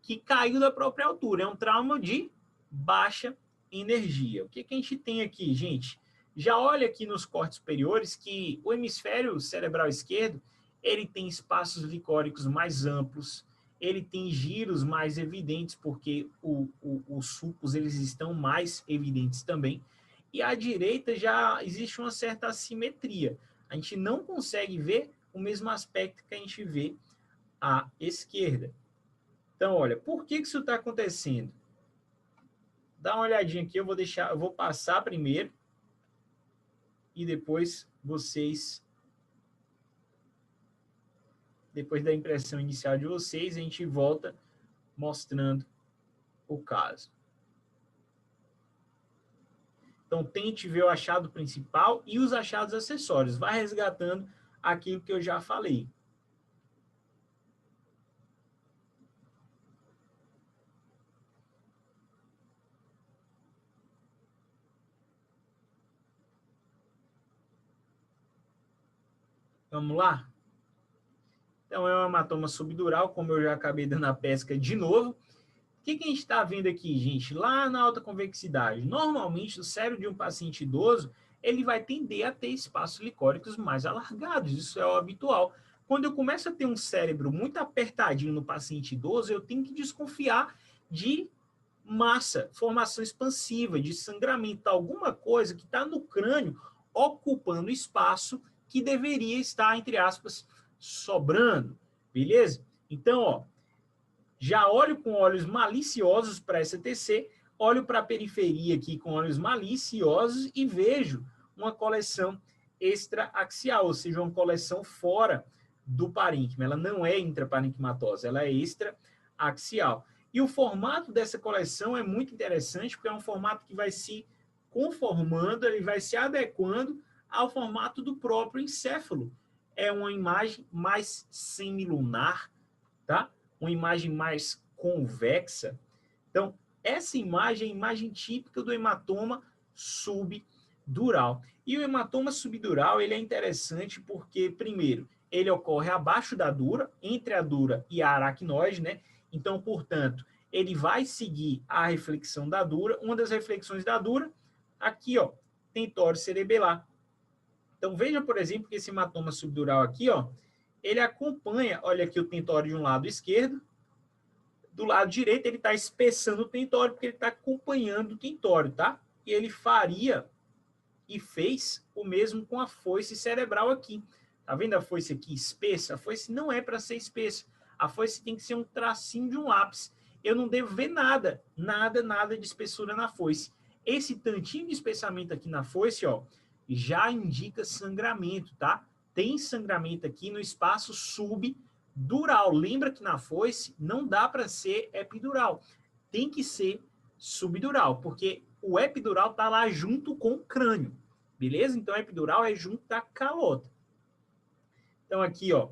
que caiu da própria altura. É um trauma de baixa energia. O que a gente tem aqui, gente? Já olha aqui nos cortes superiores que o hemisfério cerebral esquerdo, ele tem espaços licóricos mais amplos, ele tem giros mais evidentes, porque os sulcos eles estão mais evidentes também. E à direita já existe uma certa assimetria. A gente não consegue ver o mesmo aspecto que a gente vê à esquerda. Então, olha, por que isso está acontecendo? Dá uma olhadinha aqui, eu vou passar primeiro e depois vocês, depois da impressão inicial de vocês, a gente volta mostrando o caso. Então, tente ver o achado principal e os achados acessórios. Vai resgatando aquilo que eu já falei. Vamos lá? Então, é um hematoma subdural, como eu já acabei dando a pesca de novo. O que a gente está vendo aqui, gente? Lá na alta convexidade, normalmente o cérebro de um paciente idoso, ele vai tender a ter espaços licóricos mais alargados, isso é o habitual. Quando eu começo a ter um cérebro muito apertadinho no paciente idoso, eu tenho que desconfiar de massa, formação expansiva, de sangramento, alguma coisa que está no crânio ocupando espaço que deveria estar, entre aspas, sobrando, beleza? Então, ó, já olho com olhos maliciosos para essa TC, olho para a periferia aqui com olhos maliciosos e vejo uma coleção extraaxial, ou seja, uma coleção fora do parênquima. Ela não é intraparenquimatosa, ela é extraaxial. E o formato dessa coleção é muito interessante, porque é um formato que vai se conformando, ele vai se adequando ao formato do próprio encéfalo. É uma imagem mais semilunar, tá? Uma imagem mais convexa. Então, essa imagem é a imagem típica do hematoma subdural. E o hematoma subdural, ele é interessante porque, primeiro, ele ocorre abaixo da dura, entre a dura e a aracnoide, né? Então, portanto, ele vai seguir a reflexão da dura. Uma das reflexões da dura, aqui, ó, tentório cerebelar. Então, veja, por exemplo, que esse hematoma subdural aqui, ó, ele acompanha, olha aqui o tentório de um lado esquerdo, do lado direito ele está espessando o tentório, porque ele está acompanhando o tentório, tá? E ele faria e fez o mesmo com a foice cerebral aqui. Tá vendo a foice aqui espessa? A foice não é para ser espessa. A foice tem que ser um tracinho de um lápis. Eu não devo ver nada de espessura na foice. Esse tantinho de espessamento aqui na foice, ó, já indica sangramento, tá? Tem sangramento aqui no espaço subdural. Lembra que na foice não dá para ser epidural. Tem que ser subdural, porque o epidural está lá junto com o crânio, beleza? Então, a epidural é junto da calota. Então, aqui, ó,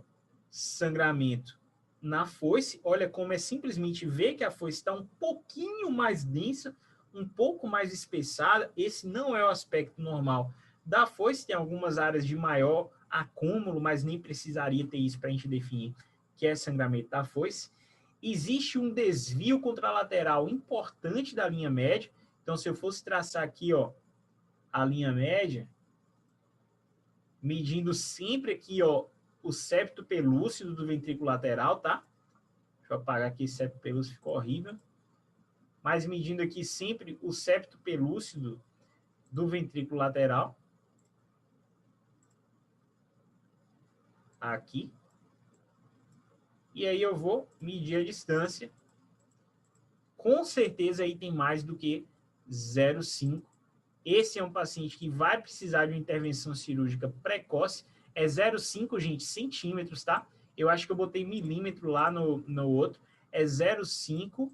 sangramento na foice. Olha como é simplesmente ver que a foice está um pouquinho mais densa, um pouco mais espessada. Esse não é o aspecto normal da foice. Tem algumas áreas de maior acúmulo, mas nem precisaria ter isso para a gente definir que é sangramento da foice. Existe um desvio contralateral importante da linha média. Então, se eu fosse traçar aqui, ó, a linha média, medindo sempre aqui, ó, o septo pelúcido do ventrículo lateral, tá? Deixa eu apagar aqui, esse septo pelúcido ficou horrível. Mas medindo aqui sempre o septo pelúcido do ventrículo lateral. Aqui. E aí eu vou medir a distância. Com certeza aí tem mais do que 0,5. Esse é um paciente que vai precisar de uma intervenção cirúrgica precoce. É 0,5, gente, centímetros, tá? Eu acho que eu botei milímetro lá no outro. É 0,5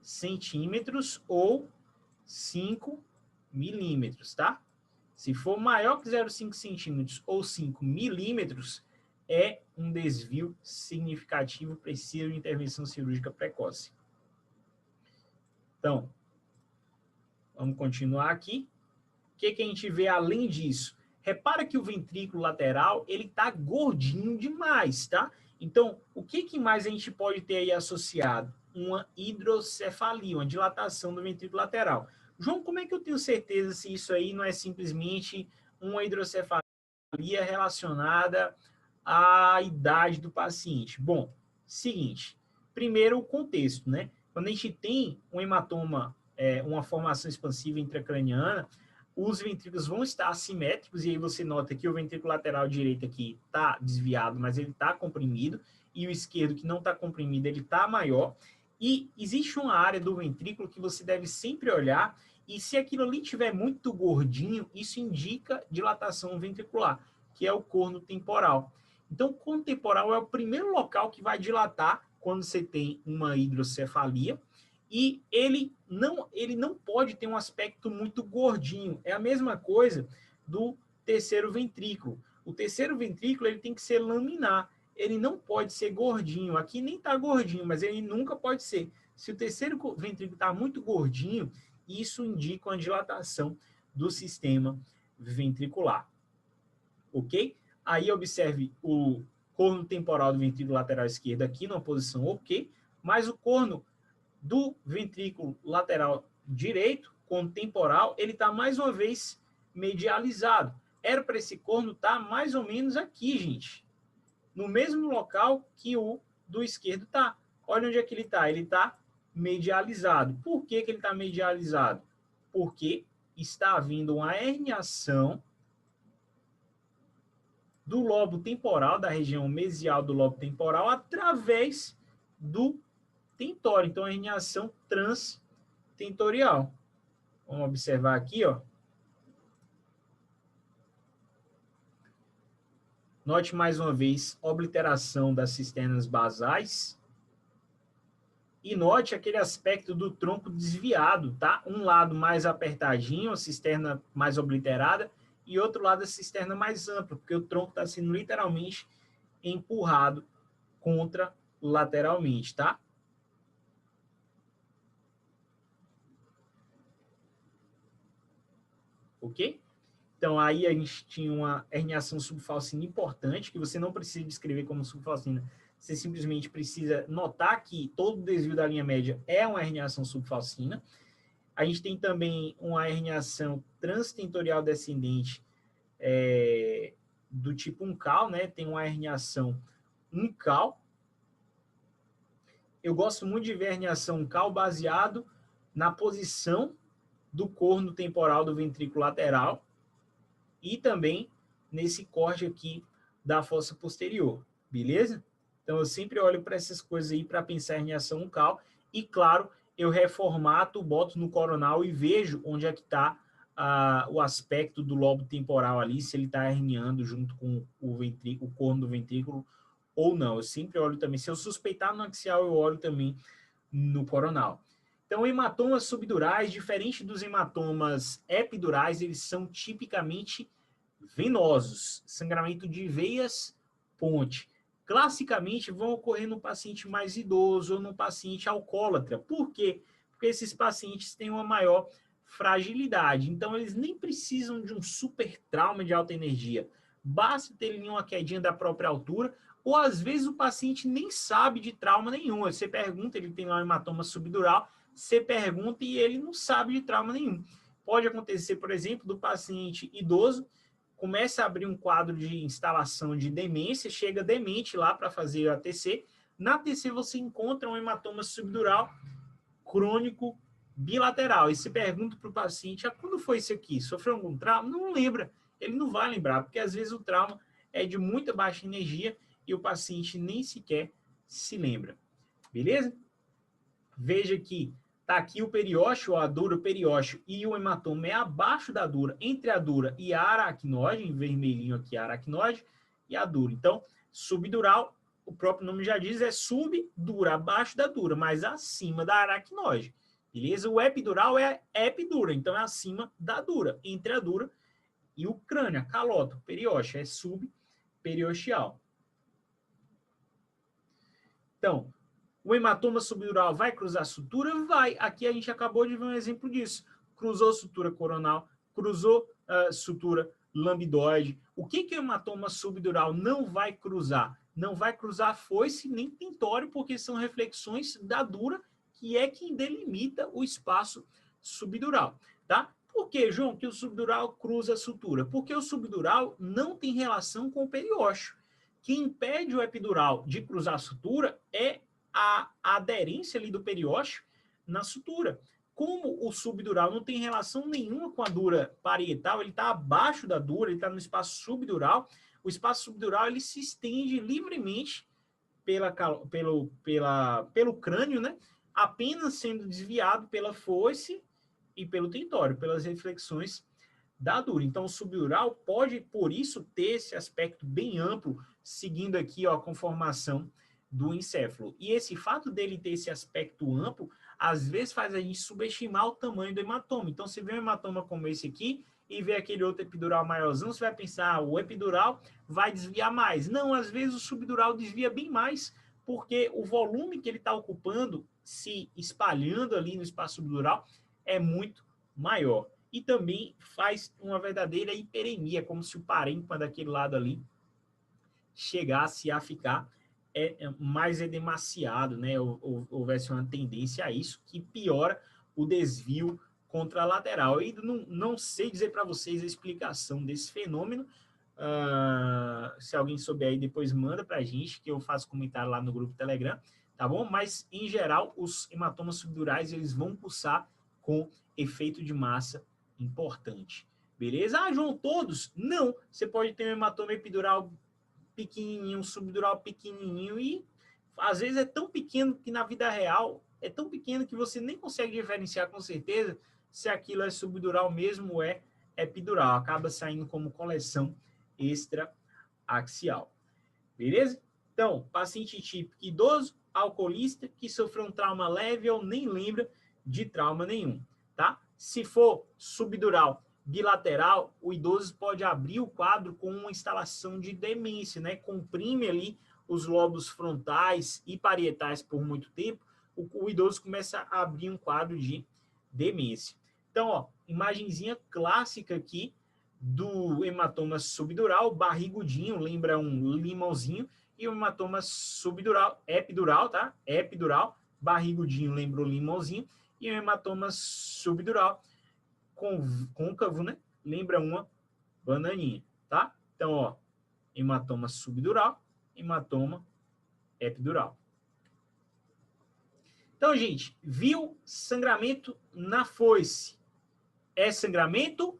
centímetros ou 5 milímetros, tá? Se for maior que 0,5 centímetros ou 5 milímetros, é um desvio significativo, precisa de intervenção cirúrgica precoce. Então, vamos continuar aqui. O que a gente vê além disso? Repara que o ventrículo lateral, ele tá gordinho demais, tá? Então, o que mais a gente pode ter aí associado? Uma hidrocefalia, uma dilatação do ventrículo lateral. João, como é que eu tenho certeza se isso aí não é simplesmente uma hidrocefalia relacionada à idade do paciente? Bom, seguinte, primeiro o contexto, né? Quando a gente tem um hematoma, uma formação expansiva intracraniana, os ventrículos vão estar assimétricos, e aí você nota que o ventrículo lateral direito aqui está desviado, mas ele está comprimido, e o esquerdo, que não está comprimido, ele está maior. E existe uma área do ventrículo que você deve sempre olhar, e se aquilo ali estiver muito gordinho, isso indica dilatação ventricular, que é o corno temporal. Então, o corno temporal é o primeiro local que vai dilatar quando você tem uma hidrocefalia, e ele não pode ter um aspecto muito gordinho. É a mesma coisa do terceiro ventrículo. O terceiro ventrículo ele tem que ser laminar. Ele não pode ser gordinho. Aqui nem está gordinho, mas ele nunca pode ser. Se o terceiro ventrículo está muito gordinho, isso indica uma dilatação do sistema ventricular. Ok? Aí observe o corno temporal do ventrículo lateral esquerdo aqui numa posição ok, mas o corno do ventrículo lateral direito, com temporal, ele está mais uma vez medializado. Era para esse corno estar mais ou menos aqui, gente. No mesmo local que o do esquerdo está. Olha onde é que ele está. Ele está medializado. Por que ele está medializado? Porque está havendo uma herniação do lobo temporal, da região mesial do lobo temporal, através do tentório. Então, a herniação transtentorial. Vamos observar aqui, ó. Note mais uma vez obliteração das cisternas basais. E note aquele aspecto do tronco desviado, tá? Um lado mais apertadinho, a cisterna mais obliterada, e outro lado a cisterna mais ampla, porque o tronco está sendo literalmente empurrado contra lateralmente, tá? Ok? Então, aí a gente tinha uma herniação subfalcina importante, que você não precisa descrever como subfalcina, você simplesmente precisa notar que todo desvio da linha média é uma herniação subfalcina. A gente tem também uma herniação transtentorial descendente do tipo uncal, né? Tem uma herniação uncal. Eu gosto muito de ver herniação uncal baseado na posição do corno temporal do ventrículo lateral e também nesse corte aqui da fossa posterior, beleza? Então, eu sempre olho para essas coisas aí para pensar em herniação uncal e, claro, eu reformato, boto no coronal e vejo onde é que está o aspecto do lobo temporal ali, se ele está herniando junto com o corno do ventrículo ou não. Eu sempre olho também. Se eu suspeitar no axial, eu olho também no coronal. Então, hematomas subdurais, diferente dos hematomas epidurais, eles são tipicamente venosos, sangramento de veias ponte. Classicamente, vão ocorrer no paciente mais idoso ou no paciente alcoólatra. Por quê? Porque esses pacientes têm uma maior fragilidade. Então, eles nem precisam de um super trauma de alta energia. Basta ter uma quedinha da própria altura, ou às vezes o paciente nem sabe de trauma nenhum. Você pergunta, ele tem lá um hematoma subdural, você pergunta e ele não sabe de trauma nenhum. Pode acontecer, por exemplo, do paciente idoso, começa a abrir um quadro de instalação de demência, chega demente lá para fazer a ATC. Na ATC você encontra um hematoma subdural crônico bilateral. E se pergunta para o paciente, quando foi isso aqui? Sofreu algum trauma? Não lembra. Ele não vai lembrar, porque às vezes o trauma é de muita baixa energia e o paciente nem sequer se lembra. Beleza? Veja que está aqui o periósteo, a dura, o periósteo e o hematoma é abaixo da dura, entre a dura e a aracnóide, em vermelhinho aqui a aracnóide e a dura. Então, subdural, o próprio nome já diz, é subdura, abaixo da dura, mas acima da aracnóide. Beleza? O epidural é epidura, então é acima da dura, entre a dura e o crânio, a calota, o periósteo, é subperiosteal. Então, o hematoma subdural vai cruzar a sutura? Vai. Aqui a gente acabou de ver um exemplo disso. Cruzou sutura coronal, cruzou sutura lambdoide. O que o hematoma subdural não vai cruzar? não vai cruzar foice nem tentório, porque são reflexões da dura, que é quem delimita o espaço subdural, tá? Por que, João, que o subdural cruza a sutura? Porque o subdural não tem relação com o periósteo. Quem impede o epidural de cruzar a sutura é a aderência ali do periósteo na sutura. Como o subdural não tem relação nenhuma com a dura parietal, ele está abaixo da dura, ele está no espaço subdural, o espaço subdural ele se estende livremente pelo crânio, né? Apenas sendo desviado pela foice e pelo tentório, pelas reflexões da dura. Então, o subdural pode, por isso, ter esse aspecto bem amplo, seguindo aqui ó, a conformação do encéfalo. E esse fato dele ter esse aspecto amplo, às vezes faz a gente subestimar o tamanho do hematoma. Então, se vê um hematoma como esse aqui, e vê aquele outro epidural maiorzão, você vai pensar, o epidural vai desviar mais. Não, às vezes o subdural desvia bem mais, porque o volume que ele está ocupando, se espalhando ali no espaço subdural, é muito maior. E também faz uma verdadeira hiperemia, como se o parênquima daquele lado ali chegasse a ficar mais edemaciado, né? Houvesse uma tendência a isso, que piora o desvio contralateral. E não sei dizer para vocês a explicação desse fenômeno. Se alguém souber aí, depois manda para a gente, que eu faço comentário lá no grupo Telegram, tá bom? Mas, em geral, os hematomas subdurais, eles vão pulsar com efeito de massa importante. Beleza? Ah, João, todos? Não. Você pode ter um hematoma epidural pequenininho, um subdural pequenininho e às vezes é tão pequeno que na vida real é tão pequeno que você nem consegue diferenciar com certeza se aquilo é subdural mesmo ou é epidural. Acaba saindo como coleção extraaxial. Beleza? Então, paciente típico idoso, alcoolista, que sofreu um trauma leve ou nem lembra de trauma nenhum, tá? Se for subdural bilateral, o idoso pode abrir o quadro com uma instalação de demência, né? Comprime ali os lobos frontais e parietais por muito tempo, o idoso começa a abrir um quadro de demência. Então, ó, imagenzinha clássica aqui do hematoma subdural, barrigudinho, lembra um limãozinho, e o hematoma subdural, epidural, tá? Epidural, barrigudinho, lembra o limãozinho, e o hematoma subdural, côncavo, né? Lembra uma bananinha, tá? Então, ó, hematoma subdural, hematoma epidural. Então, gente, viu sangramento na foice? É sangramento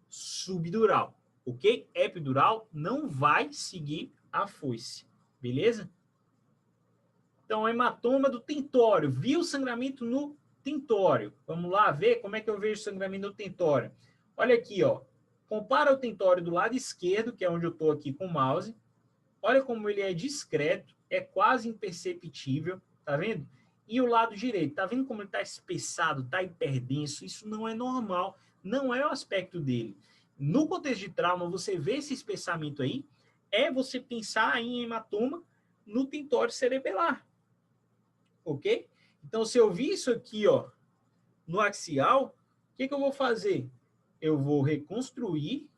subdural, ok? Epidural não vai seguir a foice, beleza? Então, hematoma do tentório. Viu sangramento no tentório. Vamos lá ver como é que eu vejo sangramento no tentório. Olha aqui, ó. Compara o tentório do lado esquerdo, que é onde eu estou aqui com o mouse. Olha como ele é discreto, é quase imperceptível, tá vendo? E o lado direito, tá vendo como ele está espessado, está hiperdenso? Isso não é normal, não é o aspecto dele. No contexto de trauma, você vê esse espessamento aí, é você pensar em hematoma no tentório cerebelar, ok? Então, se eu vi isso aqui, ó, no axial, o que eu vou fazer? Eu vou reconstruir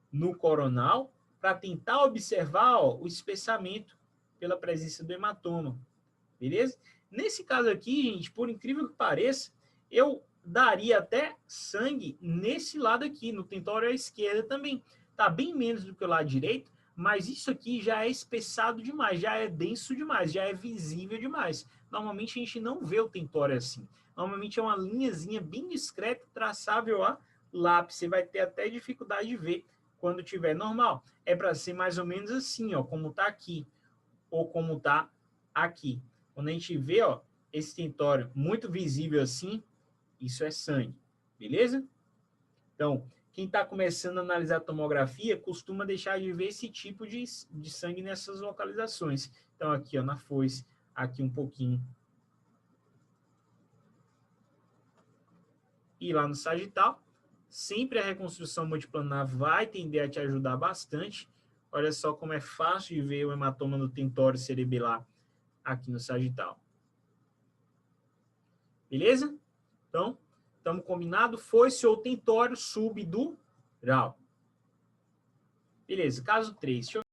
no coronal para tentar observar ó, o espessamento pela presença do hematoma, beleza? Nesse caso aqui, gente, por incrível que pareça, eu daria até sangue nesse lado aqui, no tentório à esquerda também. Tá bem menos do que o lado direito, mas isso aqui já é espessado demais, já é denso demais, já é visível demais. Normalmente a gente não vê o tentório assim. Normalmente é uma linhazinha bem discreta, traçável a lápis. Você vai ter até dificuldade de ver quando tiver normal. É para ser mais ou menos assim, ó, como tá aqui, ou como tá aqui. Quando a gente vê, ó, esse tentório muito visível assim, isso é sangue, beleza? Então, quem está começando a analisar a tomografia costuma deixar de ver esse tipo de sangue nessas localizações. Então, aqui ó, na foice, aqui um pouquinho. E lá no sagital, sempre a reconstrução multiplanar vai tender a te ajudar bastante. Olha só como é fácil de ver o hematoma no tentório cerebelar aqui no sagital. Beleza? Então, estamos combinados? Foice ou tentório subdural. Beleza, caso 3. Deixa eu